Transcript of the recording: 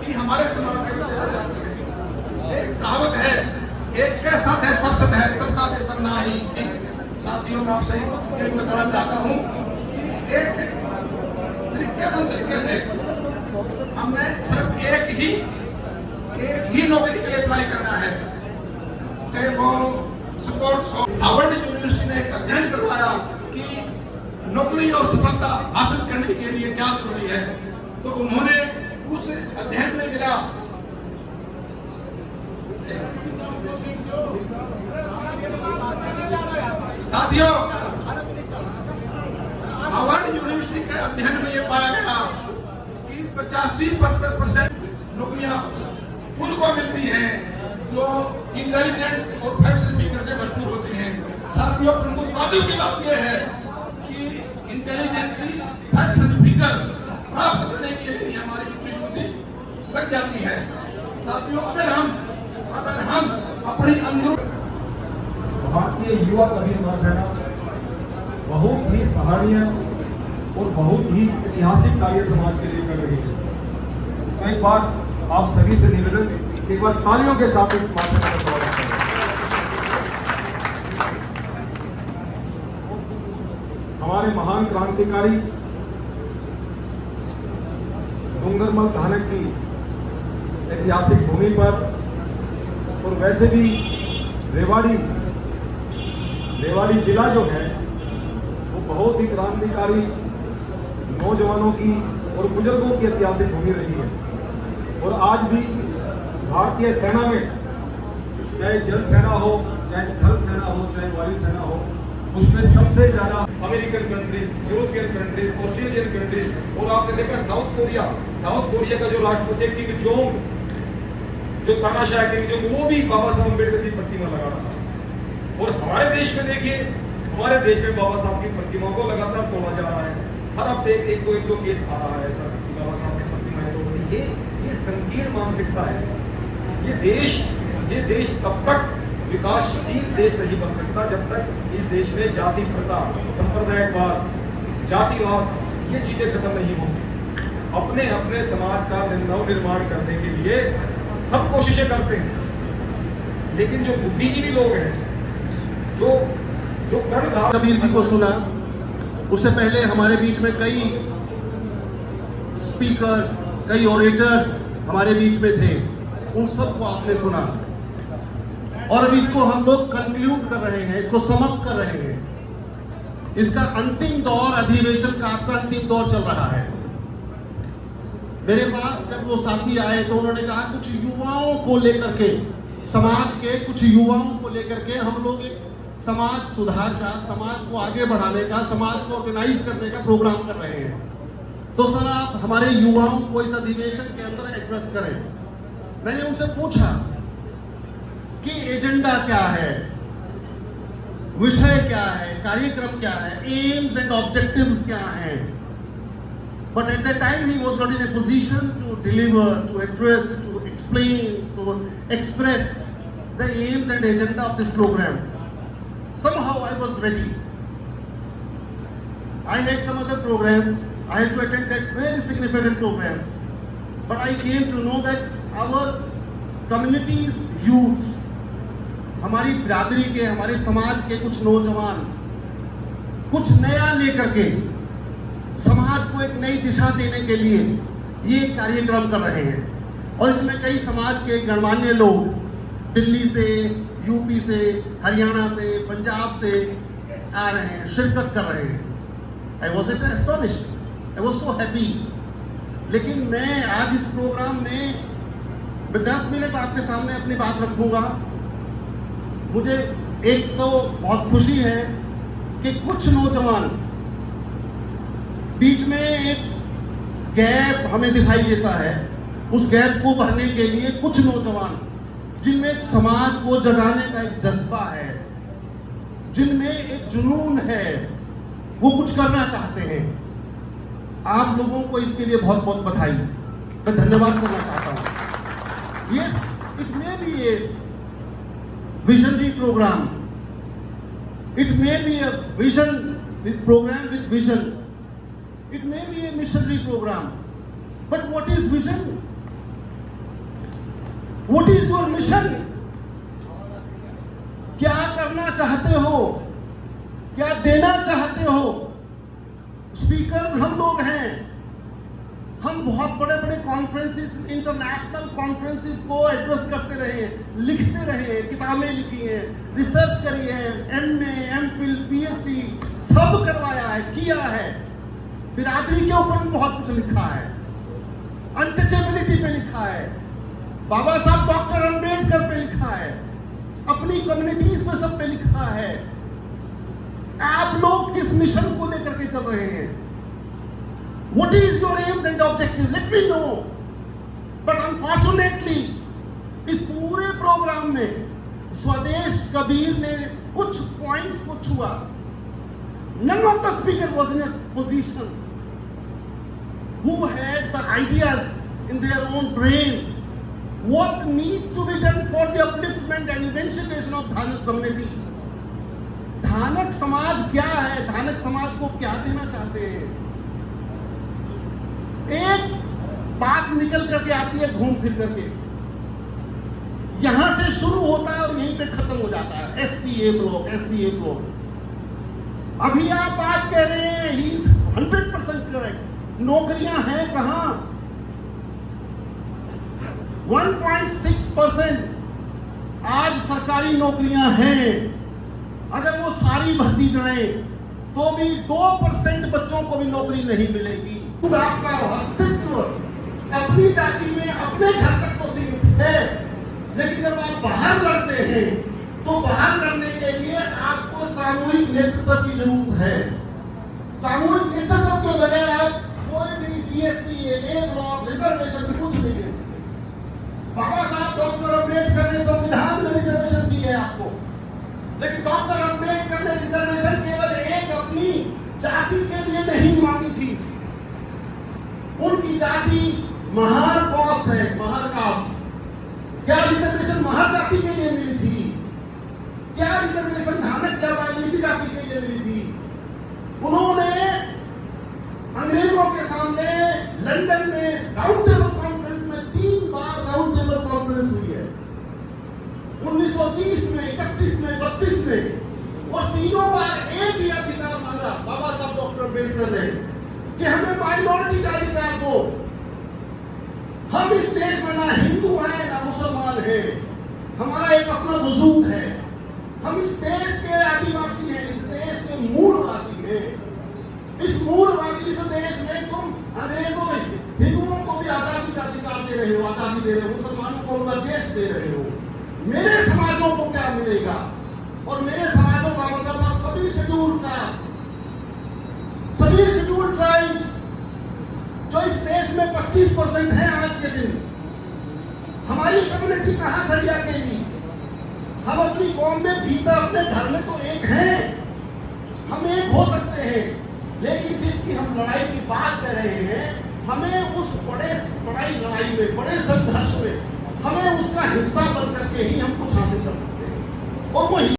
कि हमारे समाज के बच्चे बढ़ जाते हैं। एक कहावत है, एक के साथ है सब सत है, सब साथ है सब नाही। साथियों, मैं आपसे ये बताना चाहता हूँ कि एक तरीके से हमने सिर्फ एक ही नौकरी के लिए अप्लाई करना है, चाहे वो स्पोर्ट्स हो। हार्वर्ड यूनिवर्सिटी ने एक अध्ययन करवाया कि नौकरी और सफलता हासिल करने के लिए क्या जरूरी है, तो उन्होंने उस अध्ययन में मिला साथियों, हार्वर्ड यूनिवर्सिटी के अध्ययन में यह पाया गया कि 85% नौकरियां उनको मिलती हैं जो इंटेलिजेंट और फैक्ट स्पीकर से भरपूर होते हैं। साथियों, परंतु ताज्जुब की बात यह है कि इंटेलिजेंसी फैक्ट स्पीकर प्राप्त करने के लिए हमारी पूरी पूंजी लग जाती है। साथियों, अगर हम अपनी अंदर भारतीय युवा कबीर महासेना बहुत ही सराहनीय और बहुत ही ऐतिहासिक कार्य समाज के लिए कर रही है। तो एक बार आप सभी से निवेदन, एक बार तालियों के साथ इस महासेना का स्वागत करें। हमारे महान क्रांतिकारी डूंगरमल धानक की ऐतिहासिक भूमि पर और वैसे भी रेवाड़ी जिला जो है वो बहुत ही क्रांतिकारी नौजवानों की और बुजुर्गों की ऐतिहासिक भूमि रही है। और आज भी भारतीय सेना में, चाहे जल सेना हो, चाहे थल सेना हो, चाहे वायु सेना हो, उसमें सबसे ज्यादा American countries, European countries, Australian countries, और आपने देखा साउथ कोरिया का जो राष्ट्रपति किम जोंग, जो तानाशाह किम जोंग, वो भी बाबा साहब अम्बेडकर की प्रतिमा लगा रहा था। और हमारे देश में देखिए, हमारे देश में बाबा साहब की प्रतिमाओं को लगातार तोड़ा जा रहा है। हर हफ्ते एक दो केस आ रहा है ऐसा कि बाबा साहब की प्रतिमाएं तोड़ रही है। ये संकीर्ण मानसिकता है। ये देश तब तक विकासशील देश नहीं बन सकता जब तक इस देश में जाति प्रथा, संप्रदायवाद, जातिवाद, ये चीजें खत्म नहीं होंगी। अपने अपने समाज का नव निर्माण करने के लिए सब कोशिशें करते हैं, लेकिन जो बुद्धिजीवी लोग हैं, जो कर्णधार कबीर जी को सुना, उससे पहले हमारे बीच में कई स्पीकर्स, कई ओरेटर्स हमारे बीच में थे, उन सबको आपने सुना। और अब इसको हम लोग कंक्लूड कर रहे हैं, इसको समाप्त कर रहे हैं। इसका अंतिम दौर, अधिवेशन का आपका अंतिम दौर चल रहा है। मेरे पास जब वो साथी आए तो उन्होंने कहा कुछ युवाओं को लेकर के, समाज के कुछ युवाओं को लेकर के हम लोग एक समाज सुधार का, समाज को आगे बढ़ाने का, समाज को ऑर्गेनाइज करने का प्रोग्राम कर रहे हैं। तो सर आप हमारे युवाओं को इस अधिवेशन के अंदर एड्रेस करें। मैंने उनसे पूछा कि एजेंडा क्या है, विषय क्या है, कार्यक्रम क्या है, एम्स एंड ऑब्जेक्टिव्स क्या हैं। But at that time he was not in a position to deliver, to address, to explain, to express the aims and agenda of this program. Somehow I was ready. I had some other program. I had to attend that very significant program. But I came to know that our community's youths, हमारी बिरादरी के, हमारे समाज के कुछ नौजवान कुछ नया लेकर के समाज को एक नई दिशा देने के लिए ये कार्यक्रम कर रहे हैं। और इसमें कई समाज के गणमान्य लोग दिल्ली से, यूपी से, हरियाणा से, पंजाब से आ रहे हैं, शिरकत कर रहे हैं। I was astonished, I was so happy. लेकिन मैं आज इस प्रोग्राम में 10 मिनट आपके सामने अपनी बात रखूंगा। मुझे एक तो बहुत खुशी है कि कुछ नौजवान, बीच में एक गैप हमें दिखाई देता है, उस गैप को भरने के लिए कुछ नौजवान जिनमें एक समाज को जगाने का एक जज्बा है, जिनमें एक जुनून है, वो कुछ करना चाहते हैं। आप लोगों को इसके लिए बहुत बहुत बधाई, मैं धन्यवाद करना चाहता हूं। Yes, it may be a visionary program, it may be a vision program with vision, it may be a missionary program, but what is vision? Mission, क्या करना चाहते हो, क्या देना चाहते हो? स्पीकर्स हम लोग हैं। हम बहुत बड़े बड़े कॉन्फ्रेंसेस, इंटरनेशनल कॉन्फ्रेंसेस को एड्रेस करते रहे हैं, लिखते रहे हैं, किताबें लिखी हैं, रिसर्च करी है, MA, MPhil, PhD सब करवाया है, किया है। बिरादरी के ऊपर बहुत कुछ लिखा है, अनटचेबिलिटी पे लिखा है, बाबा साहब डॉक्टर अंबेडकर पे लिखा है, अपनी कम्युनिटीज पे सब पे लिखा है। आप लोग किस मिशन को लेकर के चल रहे हैं? What is your aims and objective? Let me know. But unfortunately, इस पूरे प्रोग्राम में स्वदेश कबीर ने कुछ पॉइंट्स को छुआ। None of the speaker was in a position who had the ideas in their own brain. What needs to be done for the upliftment and emancipation of Dhanak community? धानक समाज क्या है? धानक समाज को क्या देना चाहते हैं? एक बात निकल करके आती है घूम फिर करके, यहां से शुरू होता है और यहीं पे खत्म हो जाता है। SCA block, SCA block. अभी आप बात कह रहे हैं, ही इज 100% करेक्ट। नौकरियां हैं कहां? 1.6% आज सरकारी नौकरियां हैं। अगर वो सारी भरती जाए तो भी 2% बच्चों को भी नौकरी नहीं मिलेगी। आपका अस्तित्व अपनी जाति में अपने घर तक तो सीमित है, लेकिन जब आप बाहर लड़ते हैं तो बाहर लड़ने के लिए आपको सामूहिक नेतृत्व की जरूरत है। सामूहिक नेतृत्व के बगैर आप कोई भी DSC, A ब्लॉक, रिजर्वेशन कुछ नहीं दे सकते। बाबा साहब डॉक्टर अंबेडकर ने संविधान में रिजर्वेशन दी है आपको, लेकिन डॉक्टर अंबेडकर ने रिजर्वेशन केवल एक अपनी जाति के लिए नहीं मांगी थी। उनकी जाति महार कास्ट है, महार कास्ट। क्या रिजर्वेशन महार जाति के लिए मिली थी? क्या रिजर्वेशन धानक वाल्मीकि जाति के लिए मिली थी? उन्होंने अंग्रेजों के सामने लंदन में राउंड टेबल कॉन्फ्रेंस में 3 बार राउंड टेबल कॉन्फ्रेंस हुई है, 1930 में, 31 में, 32 में, और तीनों बार एक ही अधिकार मांगा बाबा साहब डॉक्टर अम्बेडकर ने कि हमें माइनॉरिटी का अधिकार दो। हम इस देश में ना हिंदू हैं ना मुसलमान हैं, हमारा एक अपना वजूद है। हम इस देश के आदिवासी हैं, इस देश के मूलवासी हैं। इस मूलवासी इस देश में तुम अंग्रेजों हिंदुओं को भी आजादी का अधिकार दे रहे हो, आजादी दे रहे हो, मुसलमानों को उनका देश दे रहे हो। मेरे समाजों को क्या मिलेगा? और मेरे समाजों का मतलब था सभी शेड्यूल्ड कास्ट, सभी शेड्यूल्ड ट्राइब्स, जो इस देश में 25% है आज के दिन। हमारी कम्युनिटी कहां खड़ी अकेली? हम अपनी कौम में भीतर अपने घर में तो एक हैं, हम एक हो सकते हैं, लेकिन जिसकी हम लड़ाई की बात कर रहे हैं, हमें उस बड़ी लड़ाई में, बड़े संघर्ष में, हमें उसका हिस्सा बन करके ही हम कुछ हासिल कर सकते हैं। और वो